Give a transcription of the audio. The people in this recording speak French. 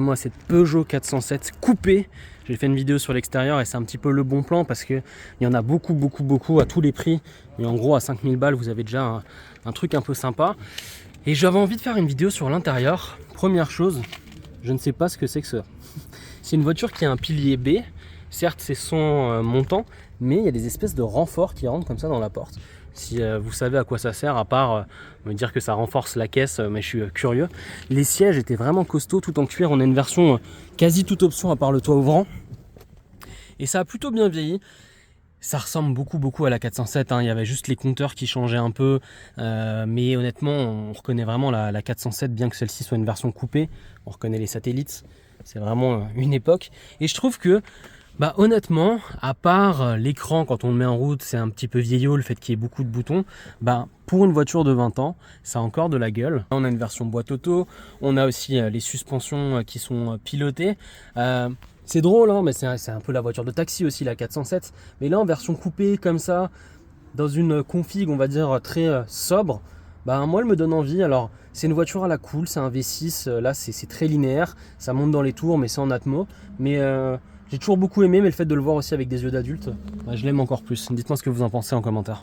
Moi cette Peugeot 407 coupée, j'ai fait une vidéo sur l'extérieur et c'est un petit peu le bon plan parce qu'il y en a beaucoup à tous les prix. Et en gros à 5000 balles vous avez déjà un truc un peu sympa. Et j'avais envie de faire une vidéo sur l'intérieur. Première chose, je ne sais pas ce que c'est que ça. C'est une voiture qui a un pilier B. Certes c'est son montant, mais il y a des espèces de renforts qui rentrent comme ça dans la porte. Si vous savez à quoi ça sert, à part me dire que ça renforce la caisse, mais je suis curieux. Les sièges étaient vraiment costauds, tout en cuir. On a une version quasi toute option à part le toit ouvrant. Et ça a plutôt bien vieilli. Ça ressemble beaucoup à la 407, hein. Il y avait juste les compteurs qui changeaient un peu. Mais honnêtement, on reconnaît vraiment la 407, bien que celle-ci soit une version coupée. On reconnaît les satellites. C'est vraiment une époque. Et je trouve que bah honnêtement, à part l'écran quand on le met en route, c'est un petit peu vieillot, le fait qu'il y ait beaucoup de boutons, bah pour une voiture de 20 ans, ça a encore de la gueule. On a une version boîte auto, on a aussi les suspensions qui sont pilotées. C'est drôle, hein, mais c'est un peu la voiture de taxi aussi, la 407. Mais là, en version coupée comme ça, dans une config, on va dire, très sobre, bah moi elle me donne envie. Alors c'est une voiture à la cool, c'est un V6, là c'est très linéaire, ça monte dans les tours mais c'est en atmo. Mais j'ai toujours beaucoup aimé, mais le fait de le voir aussi avec des yeux d'adulte, bah, je l'aime encore plus. Dites-moi ce que vous en pensez en commentaire.